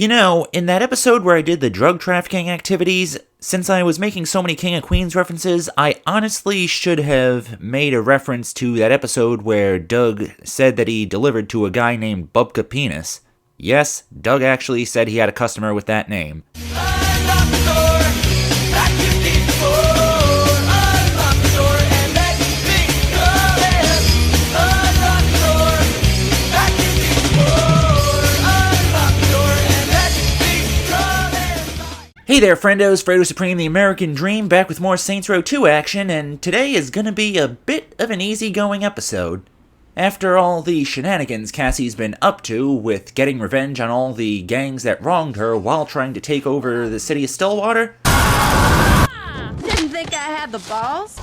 You know, in that episode where I did the drug trafficking activities, since I was making so many King of Queens references, I honestly should have made a reference to that episode where Doug said that he delivered to a guy named Bubka Penis. Yes, Doug actually said he had a customer with that name. Hey there, friendos, Fredo Supreme, the American Dream, back with more Saints Row 2 action, and today is gonna be a bit of an easygoing episode. After all the shenanigans Cassie's been up to with getting revenge on all the gangs that wronged her while trying to take over the city of Stillwater, Didn't think I had the balls.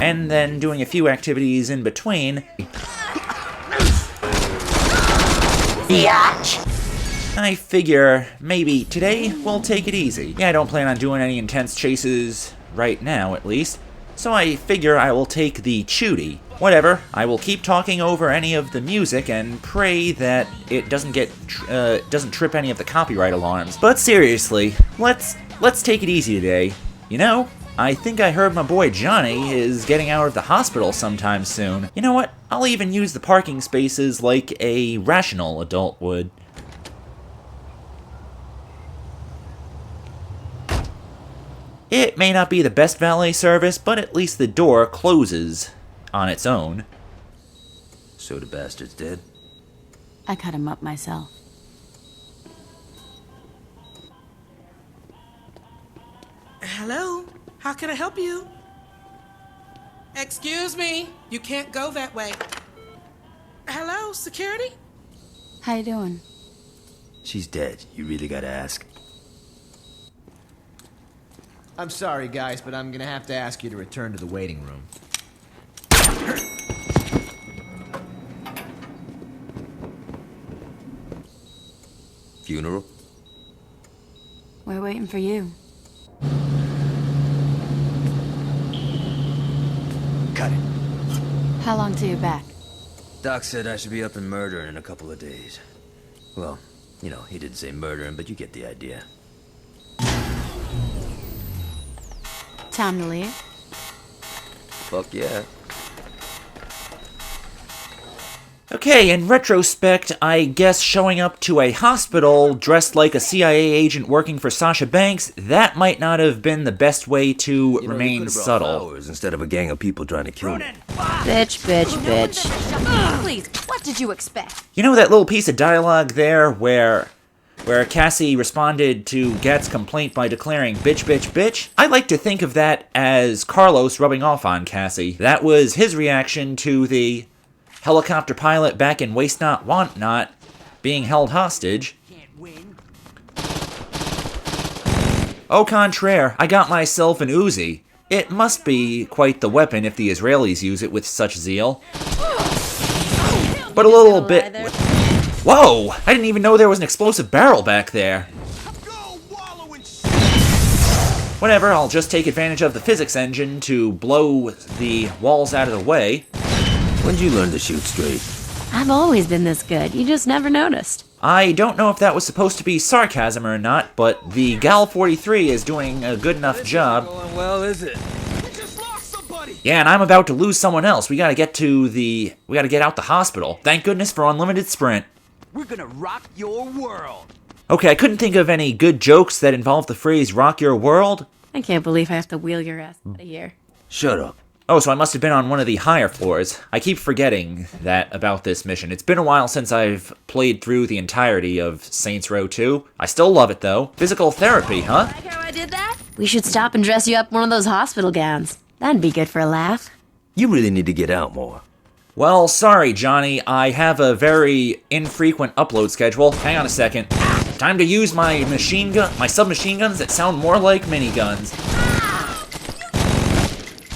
and then doing a few activities in between, I figure maybe today we'll take it easy. Yeah, I don't plan on doing any intense chases right now, at least. So I figure I will take the Chuty. Whatever, I will keep talking over any of the music and pray that it doesn't trip any of the copyright alarms. But seriously, let's take it easy today. You know, I think I heard my boy Johnny is getting out of the hospital sometime soon. You know what? I'll even use the parking spaces like a rational adult would. It may not be the best valet service, but at least the door closes on its own. So the bastard's dead? I cut him up myself. Hello? How can I help you? Excuse me, you can't go that way. Hello, security? How you doing? She's dead. You really gotta ask. I'm sorry, guys, but I'm gonna have to ask you to return to the waiting room. Funeral? We're waiting for you. Cut it. How long till you're back? Doc said I should be up and murdering in a couple of days. Well, you know, he didn't say murdering, but you get the idea. Time to leave. Fuck yeah. Okay, in retrospect, I guess showing up to a hospital dressed like a CIA agent working for Sasha Banks, that might not have been the best way to remain subtle. Instead of a gang of people trying to kill me. Bitch. Please, what did you expect? You know that little piece of dialogue there where Cassie responded to Gat's complaint by declaring, "Bitch, bitch, bitch"? I like to think of that as Carlos rubbing off on Cassie. That was his reaction to the helicopter pilot back in Waste Not, Want Not being held hostage. Au contraire, I got myself an Uzi. It must be quite the weapon if the Israelis use it with such zeal. But a little bit... Whoa! I didn't even know there was an explosive barrel back there. Whatever, I'll just take advantage of the physics engine to blow the walls out of the way. When'd you learn to shoot straight? I've always been this good. You just never noticed. I don't know if that was supposed to be sarcasm or not, but the Gal 43 is doing a good enough job. Going well, is it? Yeah, and I'm about to lose someone else. We gotta get out the hospital. Thank goodness for unlimited sprint. We're gonna rock your world. Okay, I couldn't think of any good jokes that involve the phrase rock your world. I can't believe I have to wheel your ass out of here. Shut up. Oh, so I must have been on one of the higher floors. I keep forgetting that about this mission. It's been a while since I've played through the entirety of Saints Row 2. I still love it, though. Physical therapy, huh? Like how I did that? We should stop and dress you up in one of those hospital gowns. That'd be good for a laugh. You really need to get out more. Well, sorry, Johnny. I have a very infrequent upload schedule. Hang on a second. Time to use my submachine guns that sound more like miniguns.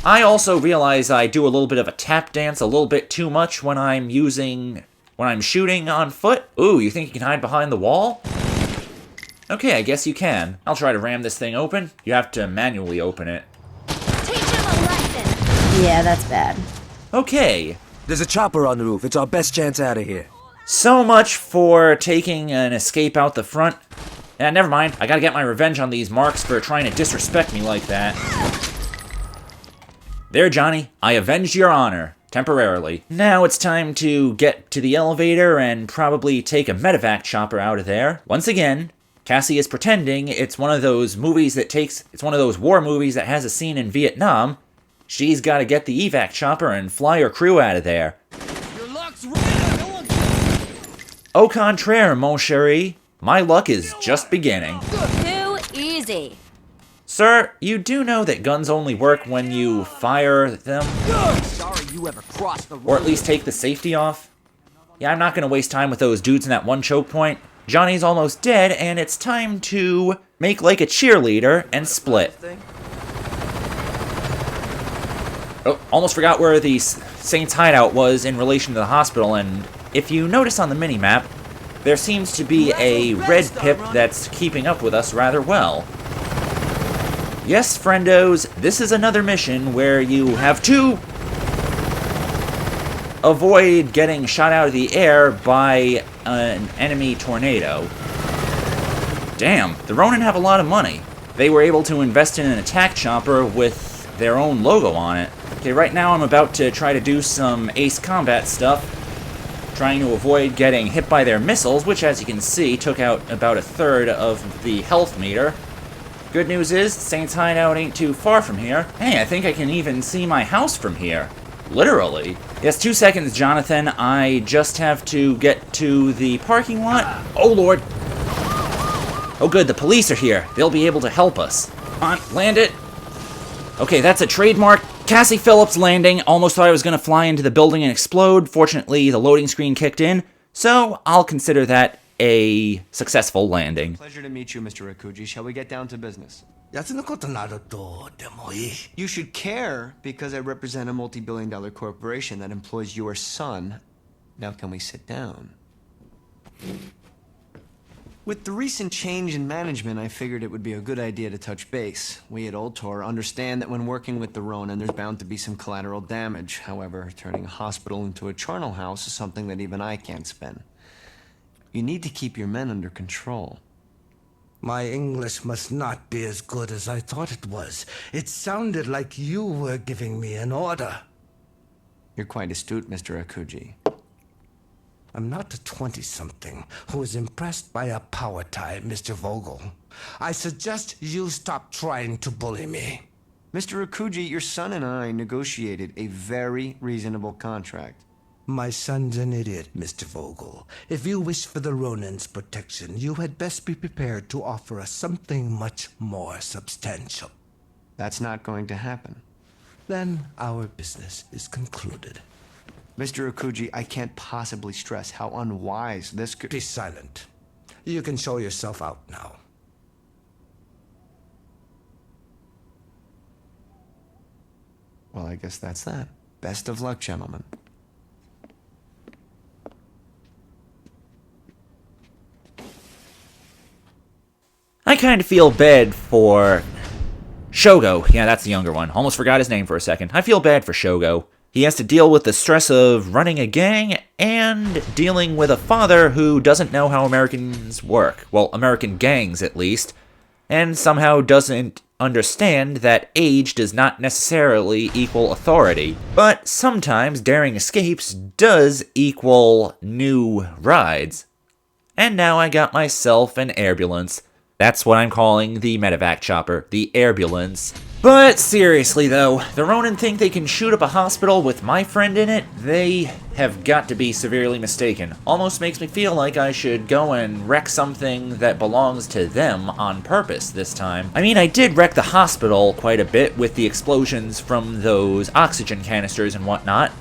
I also realize I do a little bit of a tap dance a little bit too much when I'm shooting on foot. Ooh, you think you can hide behind the wall? Okay, I guess you can. I'll try to ram this thing open. You have to manually open it. Teach him a lesson. Yeah, that's bad. Okay. There's a chopper on the roof. It's our best chance out of here. So much for taking an escape out the front. Yeah, never mind. I gotta get my revenge on these marks for trying to disrespect me like that. There, Johnny. I avenged your honor. Temporarily. Now it's time to get to the elevator and probably take a medevac chopper out of there. Once again, Cassie is pretending it's one of those movies that it's one of those war movies that has a scene in Vietnam. She's gotta get the evac chopper and fly her crew out of there. Your luck's right. No one... Au contraire, mon chéri. My luck is just beginning. Too easy. Sir, you do know that guns only work when you fire them? Sorry you ever crossed the road. Or at least take the safety off? Yeah, I'm not gonna waste time with those dudes in that one choke point. Johnny's almost dead, and it's time to make like a cheerleader and split. Oh, almost forgot where the Saints' hideout was in relation to the hospital, and if you notice on the mini-map, there seems to be a red pip that's keeping up with us rather well. Yes, friendos, this is another mission where you have to avoid getting shot out of the air by an enemy tornado. Damn, the Ronin have a lot of money. They were able to invest in an attack chopper with their own logo on it. Okay, right now I'm about to try to do some ace combat stuff, trying to avoid getting hit by their missiles, which as you can see took out about a third of the health meter. Good news is, Saints' hideout ain't too far from here. Hey, I think I can even see my house from here. Literally. Yes, 2 seconds, Jonathan. I just have to get to the parking lot. Oh, Lord. Oh, good, the police are here. They'll be able to help us. Come on, land it. Okay, that's a trademark. Cassie Phillips landing. Almost thought I was going to fly into the building and explode. Fortunately, the loading screen kicked in, so I'll consider that a successful landing. Pleasure to meet you, Mr. Rakuji. Shall we get down to business? やつのことなるとでもいい。 You should care because I represent a multi-billion-dollar corporation that employs your son. Now can we sit down? With the recent change in management, I figured it would be a good idea to touch base. We at Old Tor understand that when working with the Ronin, there's bound to be some collateral damage. However, turning a hospital into a charnel house is something that even I can't spin. You need to keep your men under control. My English must not be as good as I thought it was. It sounded like you were giving me an order. You're quite astute, Mr. Akuji. I'm not a 20-something who is impressed by a power tie, Mr. Vogel. I suggest you stop trying to bully me. Mr. Akuji, your son and I negotiated a very reasonable contract. My son's an idiot, Mr. Vogel. If you wish for the Ronin's protection, you had best be prepared to offer us something much more substantial. That's not going to happen. Then our business is concluded. Mr. Akuji, I can't possibly stress how unwise this could... Be silent. You can show yourself out now. Well, I guess that's that. Best of luck, gentlemen. I kind of feel bad for Shogo. Yeah, that's the younger one. Almost forgot his name for a second. I feel bad for Shogo. He has to deal with the stress of running a gang and dealing with a father who doesn't know how Americans work. Well, American gangs, at least. And somehow doesn't understand that age does not necessarily equal authority. But sometimes daring escapes does equal new rides. And now I got myself an ambulance. That's what I'm calling the medevac chopper, the ambulance. But seriously though, the Ronin think they can shoot up a hospital with my friend in it? They have got to be severely mistaken. Almost makes me feel like I should go and wreck something that belongs to them on purpose this time. I mean, I did wreck the hospital quite a bit with the explosions from those oxygen canisters and whatnot.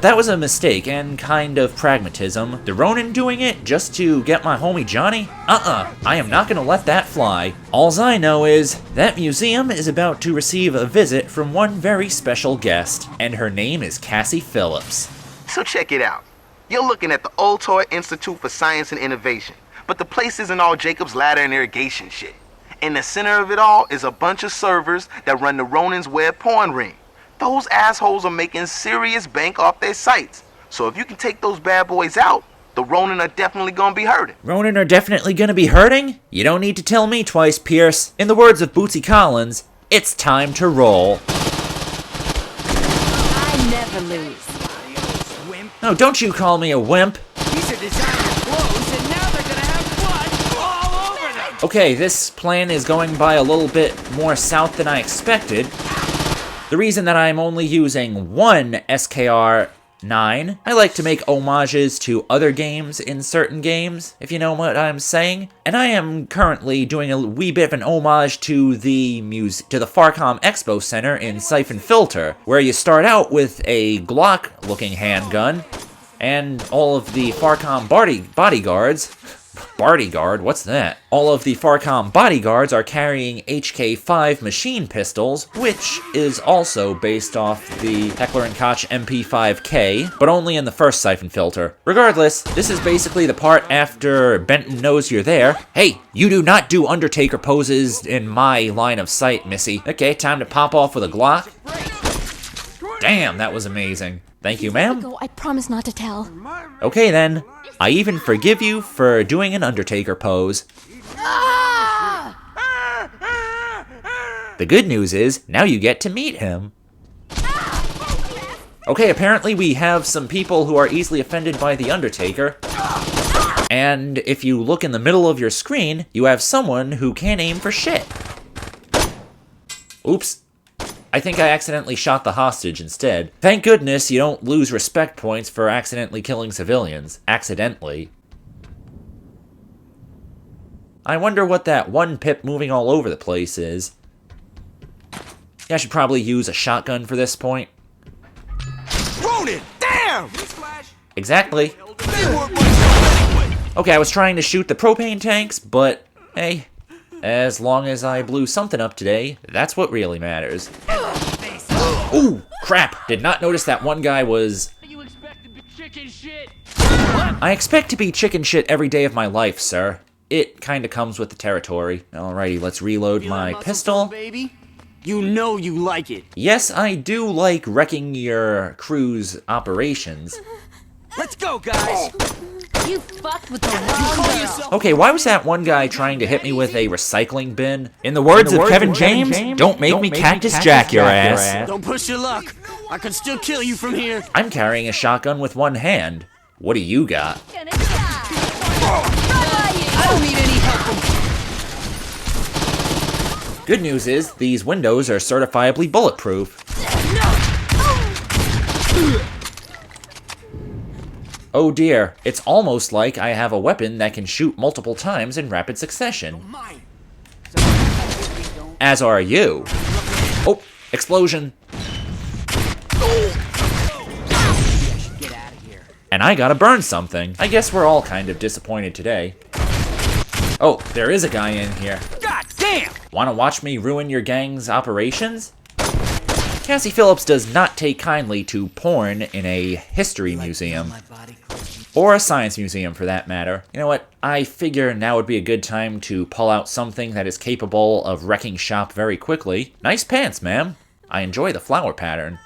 That was a mistake and kind of pragmatism. The Ronin doing it just to get my homie Johnny? I am not gonna let that fly. Alls I know is, that museum is about to receive a visit from one very special guest, and her name is Cassie Phillips. So check it out. You're looking at the Old Toy Institute for Science and Innovation, but the place isn't all Jacob's Ladder and irrigation shit. In the center of it all is a bunch of servers that run the Ronin's web porn ring. Those assholes are making serious bank off their sites. So if you can take those bad boys out, The Ronin are definitely gonna be hurting. Ronin are definitely gonna be hurting? You don't need to tell me twice, Pierce. In the words of Bootsy Collins, it's time to roll. I never lose. No, don't you call me a wimp. These are designer clothes, and now they're gonna have blood all over them! Okay, this plan is going by a little bit more south than I expected. The reason that I'm only using one SKR-9, I like to make homages to other games in certain games, if you know what I'm saying. And I am currently doing a wee bit of an homage to the Farcom Expo Center in Siphon Filter, where you start out with a Glock-looking handgun, and all of the Farcom bodyguards... Bodyguard? What's that? All of the Farcom bodyguards are carrying HK5 machine pistols, which is also based off the Heckler & Koch MP5K, but only in the first Siphon Filter. Regardless, this is basically the part after Benton knows you're there. Hey, you do not do Undertaker poses in my line of sight, missy. Okay, time to pop off with a Glock. Damn, that was amazing. Thank you, ma'am. Go, I promise not to tell. Okay then, I even forgive you for doing an Undertaker pose. The good news is, now you get to meet him. Okay, apparently we have some people who are easily offended by the Undertaker. And if you look in the middle of your screen, you have someone who can't aim for shit. Oops. I think I accidentally shot the hostage instead. Thank goodness you don't lose respect points for accidentally killing civilians. Accidentally. I wonder what that one pip moving all over the place is. Yeah, I should probably use a shotgun for this point. Ronin! Damn! Exactly. Okay, I was trying to shoot the propane tanks, but hey, as long as I blew something up today, that's what really matters. Ooh, crap! Did not notice that one guy was... You expect to be chicken shit? I expect to be chicken shit every day of my life, sir. It kinda comes with the territory. Alrighty, let's reload my pistol. Baby? You know you like it. Yes, I do like wrecking your crew's operations. Let's go, guys! You fucked with the wrong girl. Okay, why was that one guy trying to hit me with a recycling bin? In the words of Kevin James, don't make me Cactus Jack your ass. Don't push your luck. I could still kill you from here. I'm carrying a shotgun with one hand. What do you got? Gonna die. I don't need any help from... Good news is, these windows are certifiably bulletproof. Oh dear, it's almost like I have a weapon that can shoot multiple times in rapid succession. As are you. Oh, explosion. And I gotta burn something. I guess we're all kind of disappointed today. Oh, there is a guy in here. God damn! Wanna watch me ruin your gang's operations? Cassie Phillips does not take kindly to porn in a history museum. Or a science museum, for that matter. You know what? I figure now would be a good time to pull out something that is capable of wrecking shop very quickly. Nice pants, ma'am. I enjoy the flower pattern.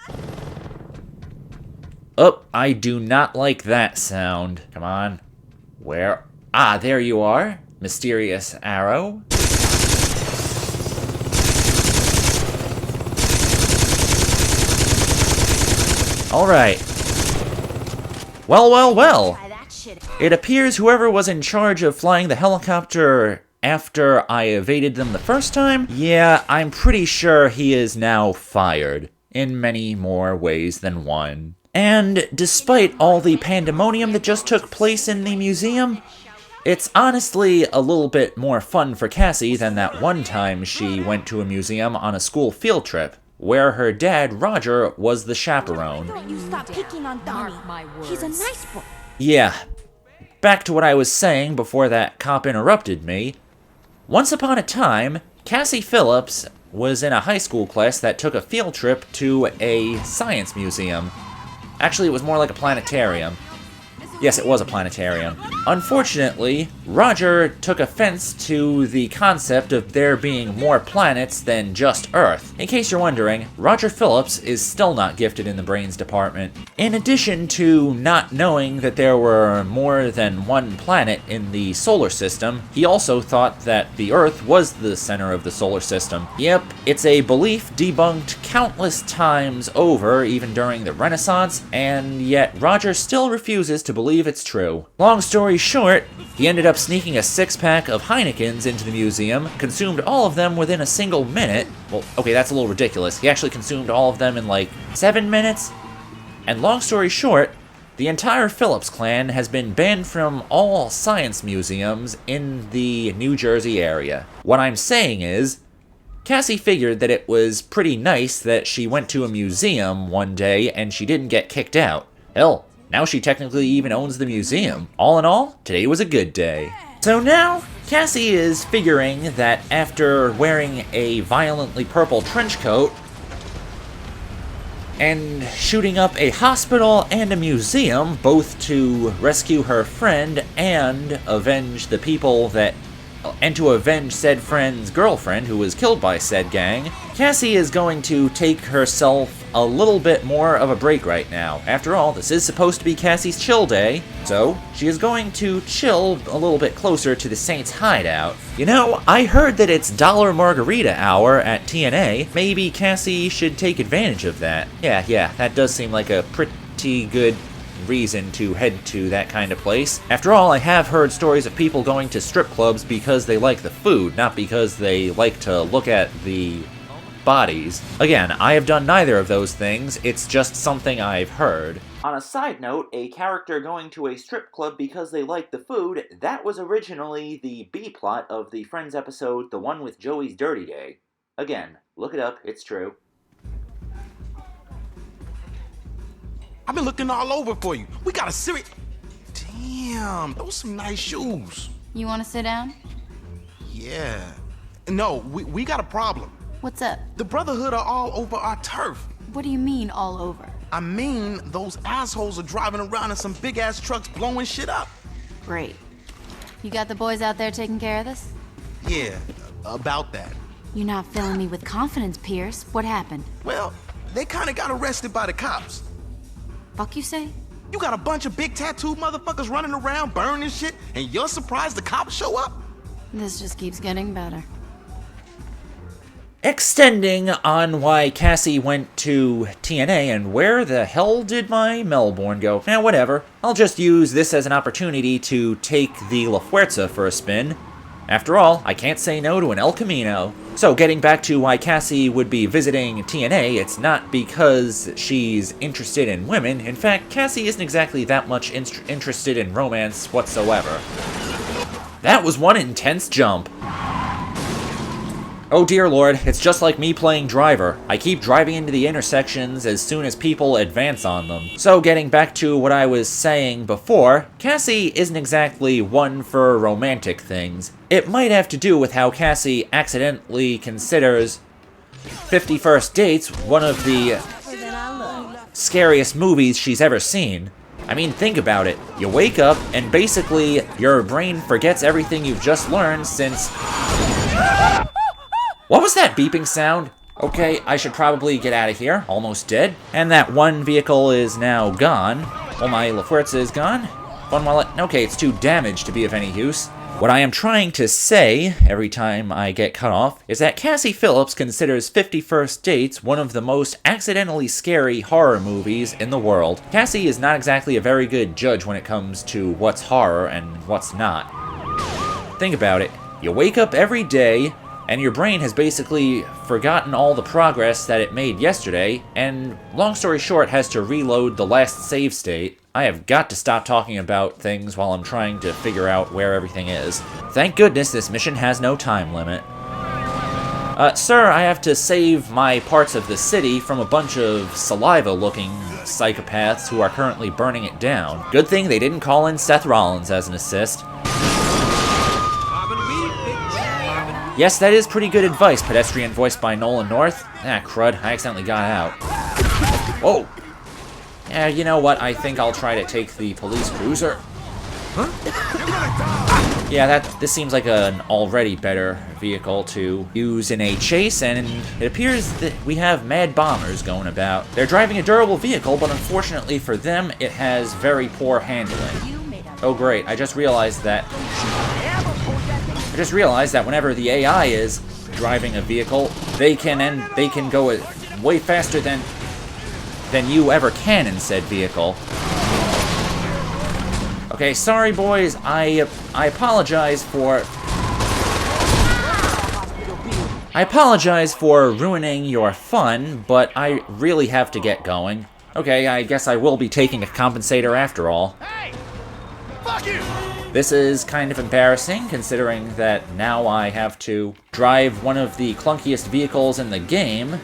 Oh, I do not like that sound. Come on. Where? Ah, there you are. Mysterious arrow. Alright. Well, well, well. It appears whoever was in charge of flying the helicopter after I evaded them the first time, yeah, I'm pretty sure he is now fired. In many more ways than one. And despite all the pandemonium that just took place in the museum, it's honestly a little bit more fun for Cassie than that one time she went to a museum on a school field trip, where her dad, Roger, was the chaperone. You stop picking on Donnie. He's a nice boy. Yeah, back to what I was saying before that cop interrupted me. Once upon a time, Cassie Phillips was in a high school class that took a field trip to a science museum. Actually, it was more like a planetarium. Yes, it was a planetarium. Unfortunately, Roger took offense to the concept of there being more planets than just Earth. In case you're wondering, Roger Phillips is still not gifted in the brains department. In addition to not knowing that there were more than one planet in the solar system, he also thought that the Earth was the center of the solar system. Yep, it's a belief debunked countless times over, even during the Renaissance, and yet Roger still refuses to believe it's true. Long story short, he ended up sneaking a six-pack of Heinekens into the museum, consumed all of them within a single minute. Well, okay, that's a little ridiculous. He actually consumed all of them in like 7 minutes? And long story short, the entire Phillips clan has been banned from all science museums in the New Jersey area. What I'm saying is, Cassie figured that it was pretty nice that she went to a museum one day and she didn't get kicked out. Hell, now she technically even owns the museum. All in all, today was a good day. So now, Cassie is figuring that after wearing a violently purple trench coat, and shooting up a hospital and a museum, both to rescue her friend and avenge the people that... and to avenge said friend's girlfriend who was killed by said gang, Cassie is going to take herself a little bit more of a break right now. After all, this is supposed to be Cassie's chill day, so she is going to chill a little bit closer to the Saints' hideout. You know, I heard that it's Dollar Margarita Hour at TNA. Maybe Cassie should take advantage of that. Yeah, that does seem like a pretty good reason to head to that kind of place. After all, I have heard stories of people going to strip clubs because they like the food, not because they like to look at the bodies. Again, I have done neither of those things, it's just something I've heard. On a side note, a character going to a strip club because they like the food, that was originally the B-plot of the Friends episode, the one with Joey's Dirty Day. Again, look it up, it's true. I've been looking all over for you. We got a serious... Damn, those some nice shoes. You want to sit down? Yeah. No, we got a problem. What's up? The Brotherhood are all over our turf. What do you mean, all over? I mean, those assholes are driving around in some big-ass trucks blowing shit up. Great. You got the boys out there taking care of this? Yeah, about that. You're not filling me with confidence, Pierce. What happened? Well, they kind of got arrested by the cops. Fuck you say? You got a bunch of big tattooed motherfuckers running around burning shit, and you're surprised the cops show up? This just keeps getting better. Extending on why Cassie went to TNA, and where the hell did my Melbourne go? Whatever. I'll just use this as an opportunity to take the La Fuerza for a spin. After all, I can't say no to an El Camino. So getting back to why Cassie would be visiting TNA, it's not because she's interested in women. In fact, Cassie isn't exactly that much interested in romance whatsoever. That was one intense jump. Oh dear lord, it's just like me playing driver. I keep driving into the intersections as soon as people advance on them. So getting back to what I was saying before, Cassie isn't exactly one for romantic things. It might have to do with how Cassie accidentally considers 50 First Dates one of the scariest movies she's ever seen. I mean, think about it. You wake up and basically your brain forgets everything you've just learned since... What was that beeping sound? Okay, I should probably get out of here. Almost dead. And that one vehicle is now gone. Well, my La Fuerza is gone. Fun while it... Okay, it's too damaged to be of any use. What I am trying to say, every time I get cut off, is that Cassie Phillips considers 50 First Dates one of the most accidentally scary horror movies in the world. Cassie is not exactly a very good judge when it comes to what's horror and what's not. Think about it. You wake up every day, and your brain has basically forgotten all the progress that it made yesterday, and long story short, has to reload the last save state. I have got to stop talking about things while I'm trying to figure out where everything is. Thank goodness this mission has no time limit. Sir, I have to save my parts of the city from a bunch of saliva-looking psychopaths who are currently burning it down. Good thing they didn't call in Seth Rollins as an assist. Yes, that is pretty good advice, pedestrian voiced by Nolan North. Ah, crud, I accidentally got out. Whoa. Yeah, you know what, I think I'll try to take the police cruiser. Huh? Yeah, this seems like an already better vehicle to use in a chase, and it appears that we have mad bombers going about. They're driving a durable vehicle, but unfortunately for them, it has very poor handling. Oh great, I just realized that whenever the AI is driving a vehicle, they can go way faster than you ever can in said vehicle. Okay, sorry boys, I apologize for ruining your fun, but I really have to get going. Okay, I guess I will be taking a compensator after all. Hey! Fuck you! This is kind of embarrassing, considering that now I have to drive one of the clunkiest vehicles in the game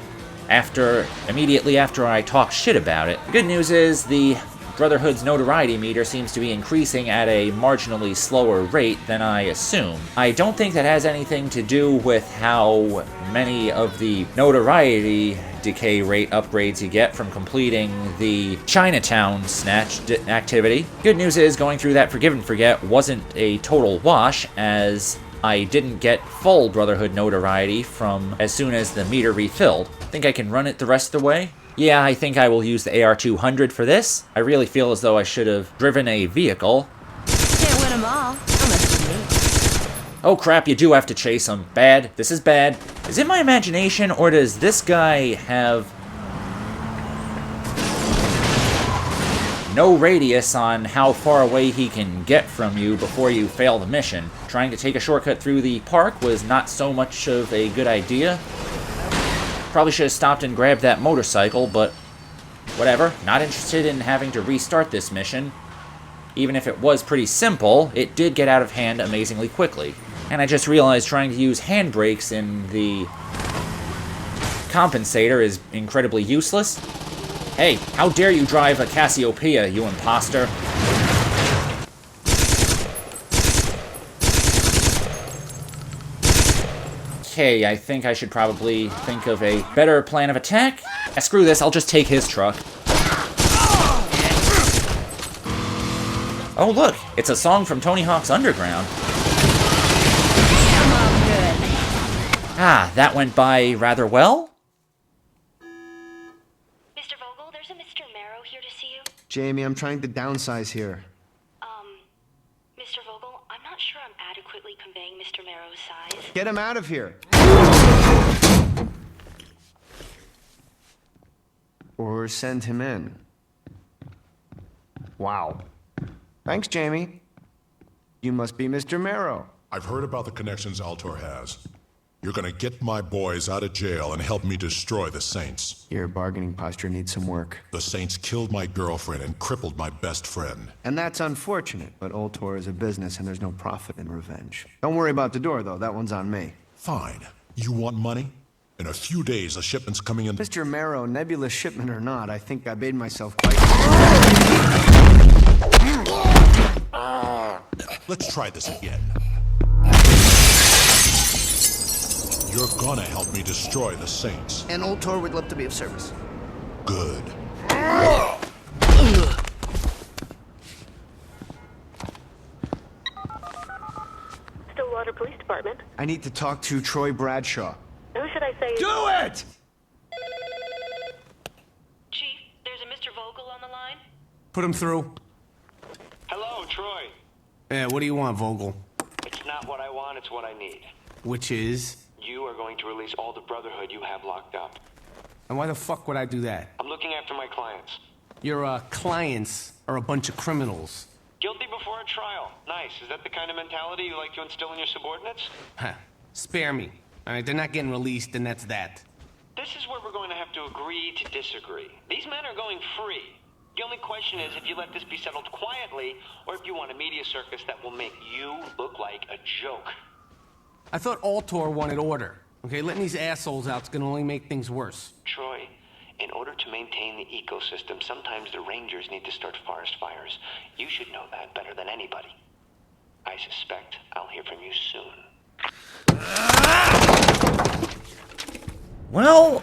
immediately after I talk shit about it. Good news is the Brotherhood's notoriety meter seems to be increasing at a marginally slower rate than I assume. I don't think that has anything to do with how many of the notoriety decay rate upgrades you get from completing the Chinatown snatch activity. Good news is going through that Forgive and Forget wasn't a total wash, as I didn't get full Brotherhood notoriety from as soon as the meter refilled. Think I can run it the rest of the way? Yeah, I think I will use the AR-200 for this. I really feel as though I should have driven a vehicle. Can't win them all. Unless you me. Oh crap, you do have to chase him. Bad. This is bad. Is it my imagination, or does this guy have no radius on how far away he can get from you before you fail the mission? Trying to take a shortcut through the park was not so much of a good idea. Probably should have stopped and grabbed that motorcycle, but whatever. Not interested in having to restart this mission. Even if it was pretty simple, it did get out of hand amazingly quickly. And I just realized trying to use handbrakes in the compensator is incredibly useless. Hey, how dare you drive a Cassiopeia, you imposter? Okay, I think I should probably think of a better plan of attack. Screw this, I'll just take his truck. Oh look, it's a song from Tony Hawk's Underground. Ah, that went by rather well. Mr. Vogel, there's a Mr. Marrow here to see you. Jamie, I'm trying to downsize here. Mr. Vogel, I'm not sure I'm adequately conveying Mr. Marrow's size. Get him out of here! Or send him in. Wow. Thanks, Jamie. You must be Mr. Marrow. I've heard about the connections Altor has. You're gonna get my boys out of jail and help me destroy the Saints. Your bargaining posture needs some work. The Saints killed my girlfriend and crippled my best friend. And that's unfortunate, but Ultor is a business and there's no profit in revenge. Don't worry about the door, though. That one's on me. Fine. You want money? In a few days, a shipment's coming in. Mr. Marrow, nebulous shipment or not, I think I made myself quite... Let's try this again. You're gonna help me destroy the Saints. And Ultor would love to be of service. Good. Stillwater Police Department. I need to talk to Troy Bradshaw. Who should I say? Do it! Chief, there's a Mr. Vogel on the line. Put him through. Hello, Troy. Yeah, what do you want, Vogel? It's not what I want, it's what I need. Which is? You are going to release all the Brotherhood you have locked up. And why the fuck would I do that? I'm looking after my clients. Your, clients are a bunch of criminals. Guilty before a trial. Nice. Is that the kind of mentality you like to instill in your subordinates? Huh. Spare me. All right, they're not getting released, and that's that. This is where we're going to have to agree to disagree. These men are going free. The only question is if you let this be settled quietly, or if you want a media circus that will make you look like a joke. I thought Altor wanted order. Okay, letting these assholes out's gonna only make things worse. Troy, in order to maintain the ecosystem, sometimes the rangers need to start forest fires. You should know that better than anybody. I suspect I'll hear from you soon. Well,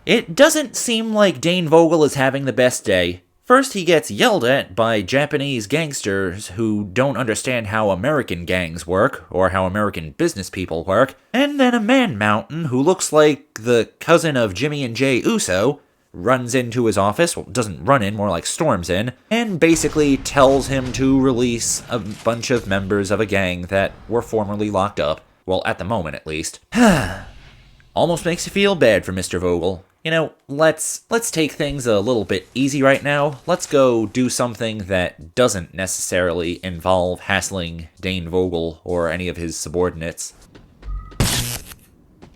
it doesn't seem like Dane Vogel is having the best day. First, he gets yelled at by Japanese gangsters who don't understand how American gangs work, or how American business people work, and then a man mountain who looks like the cousin of Jimmy and Jay Uso runs into his office, well, doesn't run in, more like storms in, and basically tells him to release a bunch of members of a gang that were formerly locked up. Well, at the moment, at least. Almost makes you feel bad for Mr. Vogel. You know, let's take things a little bit easy right now. Let's go do something that doesn't necessarily involve hassling Dane Vogel or any of his subordinates.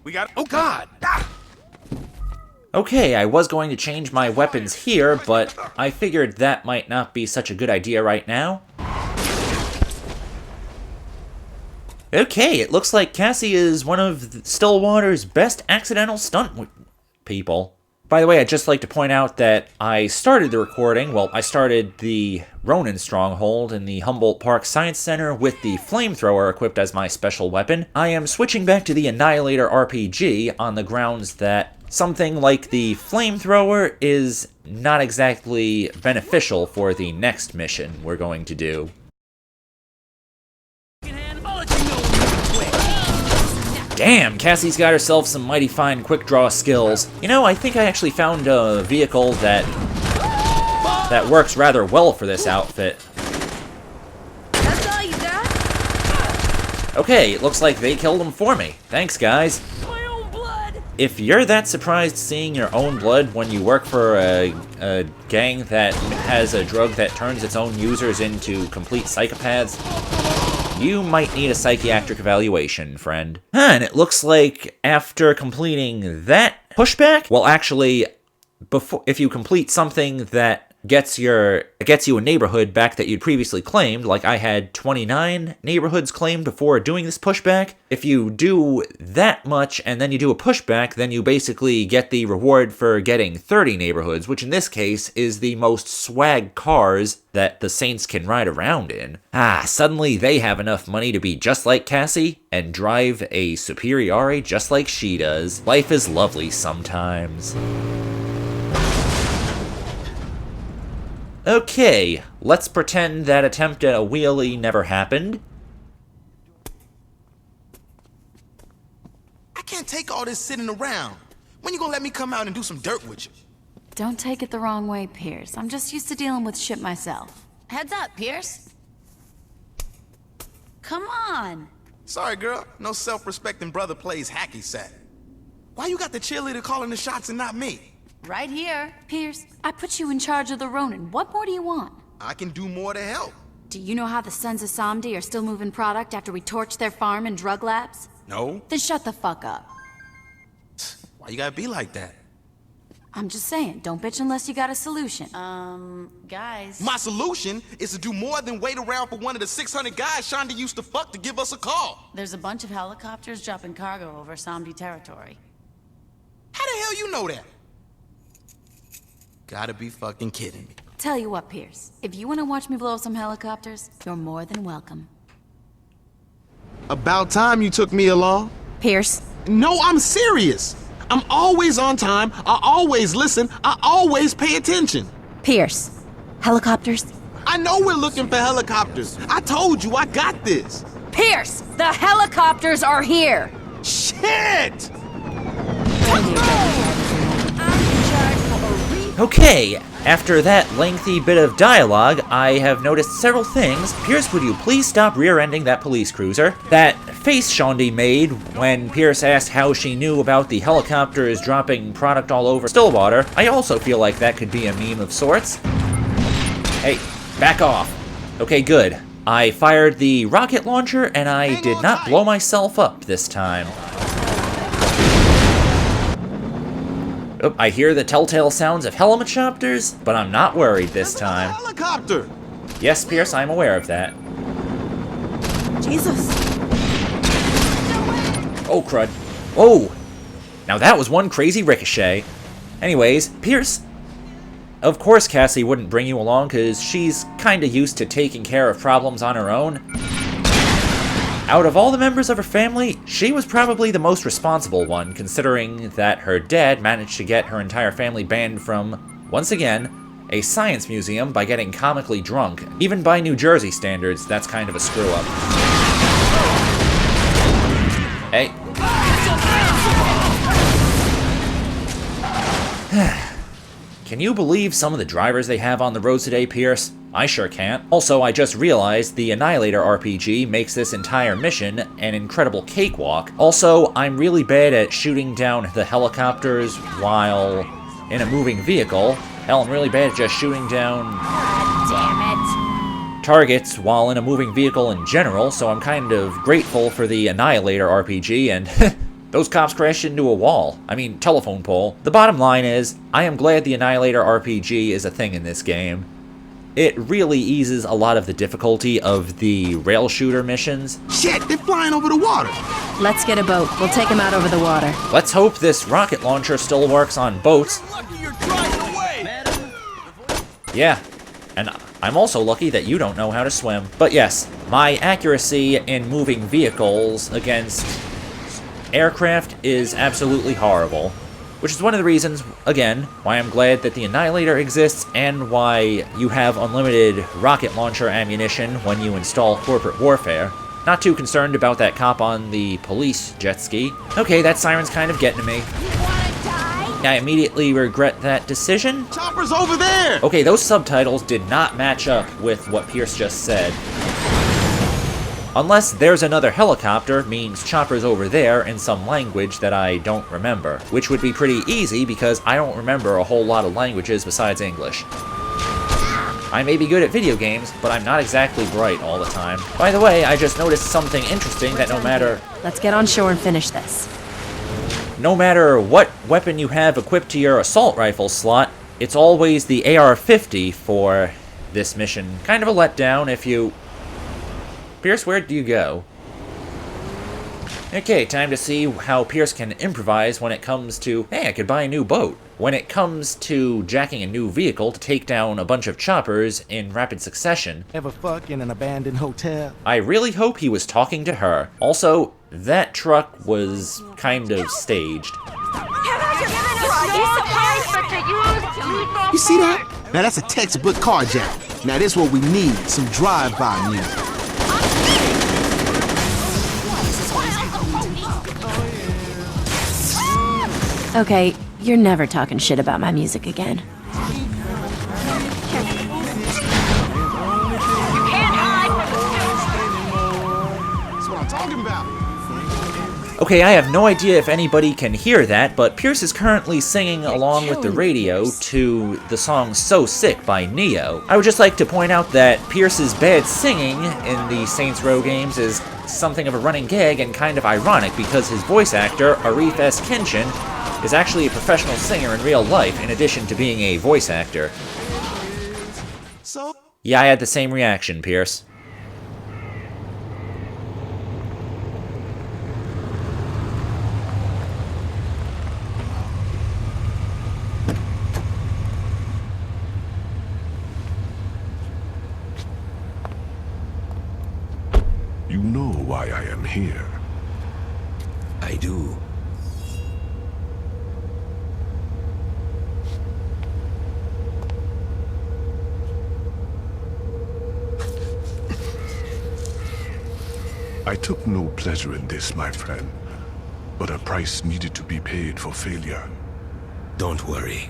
We got... Oh, God! Ah! Okay, I was going to change my weapons here, but I figured that might not be such a good idea right now. Okay, it looks like Cassie is one of Stillwater's best accidental stunt people. By the way, I'd just like to point out that I started the recording, well, I started the Ronin Stronghold in the Humboldt Park Science Center with the flamethrower equipped as my special weapon. I am switching back to the Annihilator RPG on the grounds that something like the flamethrower is not exactly beneficial for the next mission we're going to do. Damn, Cassie's got herself some mighty fine quick draw skills. You know, I think I actually found a vehicle that works rather well for this outfit. That's all you got? Okay, it looks like they killed him for me. Thanks, guys. My own blood! If you're that surprised seeing your own blood when you work for a gang that has a drug that turns its own users into complete psychopaths, you might need a psychiatric evaluation, friend. And it looks like after completing that pushback, well, actually, if you complete something that gets you a neighborhood back that you'd previously claimed, like I had 29 neighborhoods claimed before doing this pushback, if you do that much and then you do a pushback, then you basically get the reward for getting 30 neighborhoods, which in this case is the most swag cars that the Saints can ride around in. Suddenly they have enough money to be just like Cassie and drive a Superiore just like she does. Life is lovely sometimes. Okay, let's pretend that attempt at a wheelie never happened. I can't take all this sitting around. When you gonna let me come out and do some dirt with you? Don't take it the wrong way, Pierce. I'm just used to dealing with shit myself. Heads up, Pierce. Come on. Sorry, girl. No self-respecting brother plays hacky sack. Why you got the cheerleader calling the shots and not me? Right here. Pierce, I put you in charge of the Ronin. What more do you want? I can do more to help. Do you know how the Sons of Samdi are still moving product after we torched their farm and drug labs? No. Then shut the fuck up. Why you gotta be like that? I'm just saying, don't bitch unless you got a solution. Guys. My solution is to do more than wait around for one of the 600 guys Shonda used to fuck to give us a call. There's a bunch of helicopters dropping cargo over Samdi territory. How the hell you know that? Gotta be fucking kidding me. Tell you what, Pierce. If you want to watch me blow up some helicopters, you're more than welcome. About time you took me along. Pierce. No, I'm serious. I'm always on time. I always listen. I always pay attention. Pierce. Helicopters? I know we're looking for helicopters. I told you I got this. Pierce! The helicopters are here! Shit! Okay, after that lengthy bit of dialogue, I have noticed several things. Pierce, would you please stop rear-ending that police cruiser? That face Shondi made when Pierce asked how she knew about the helicopters dropping product all over Stillwater, I also feel like that could be a meme of sorts. Hey, back off. Okay, good. I fired the rocket launcher and I did not blow myself up this time. Oh, I hear the telltale sounds of helicopters, but I'm not worried this time. Helicopter! Yes, Pierce, I'm aware of that. Jesus. Oh, crud. Whoa! Now that was one crazy ricochet. Anyways, Pierce, of course Cassie wouldn't bring you along because she's kinda used to taking care of problems on her own. Out of all the members of her family, she was probably the most responsible one, considering that her dad managed to get her entire family banned from, once again, a science museum by getting comically drunk. Even by New Jersey standards, that's kind of a screw-up. Hey. Can you believe some of the drivers they have on the roads today, Pierce? I sure can't. Also, I just realized the Annihilator RPG makes this entire mission an incredible cakewalk. Also, I'm really bad at shooting down the helicopters while in a moving vehicle. Hell, I'm really bad at just shooting down targets while in a moving vehicle in general, so I'm kind of grateful for the Annihilator RPG, and those cops crashed into a wall. I mean, telephone pole. The bottom line is, I am glad the Annihilator RPG is a thing in this game. It really eases a lot of the difficulty of the rail shooter missions. Shit, they're flying over the water. Let's get a boat. We'll take him out over the water. Let's hope this rocket launcher still works on boats. Yeah, and I'm also lucky that you don't know how to swim. But yes, my accuracy in moving vehicles against aircraft is absolutely horrible. Which is one of the reasons, again, why I'm glad that the Annihilator exists and why you have unlimited rocket launcher ammunition when you install Corporate Warfare. Not too concerned about that cop on the police jet ski. Okay, that siren's kind of getting to me. I immediately regret that decision. Chopper's over there! Okay, those subtitles did not match up with what Pierce just said. Unless there's another helicopter means Chopper's over there in some language that I don't remember. Which would be pretty easy because I don't remember a whole lot of languages besides English. I may be good at video games, but I'm not exactly bright all the time. By the way, I just noticed something interesting that no matter... Let's get on shore and finish this. No matter what weapon you have equipped to your assault rifle slot, it's always the AR-50 for this mission. Kind of a letdown if you... Pierce, where do you go? Okay, time to see how Pierce can improvise when it comes to, hey, I could buy a new boat. When it comes to jacking a new vehicle to take down a bunch of choppers in rapid succession. Ever fuck in an abandoned hotel? I really hope he was talking to her. Also, that truck was kind of staged. You see that? Now that's a textbook carjack. Now this what we need, some drive-by music. Okay, you're never talking shit about my music again. Okay, I have no idea if anybody can hear that, but Pierce is currently singing along with the radio to the song So Sick by Neo. I would just like to point out that Pierce's bad singing in the Saints Row games is something of a running gag and kind of ironic because his voice actor, Arif S. Kinchin, is actually a professional singer in real life in addition to being a voice actor. Yeah, I had the same reaction, Pierce. You know why I am here. I do. I took no pleasure in this, my friend, but a price needed to be paid for failure. Don't worry.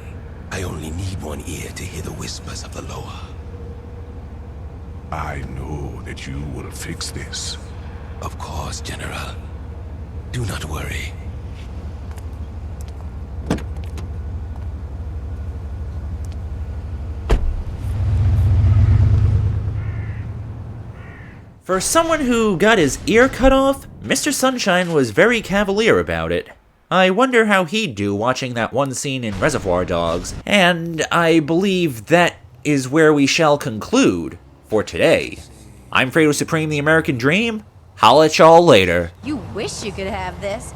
I only need one ear to hear the whispers of the lower. I know that you will fix this. Of course, General. Do not worry. For someone who got his ear cut off, Mr. Sunshine was very cavalier about it. I wonder how he'd do watching that one scene in Reservoir Dogs, and I believe that is where we shall conclude for today. I'm Fredo Supreme, the American Dream. Holla at y'all later. You wish you could have this.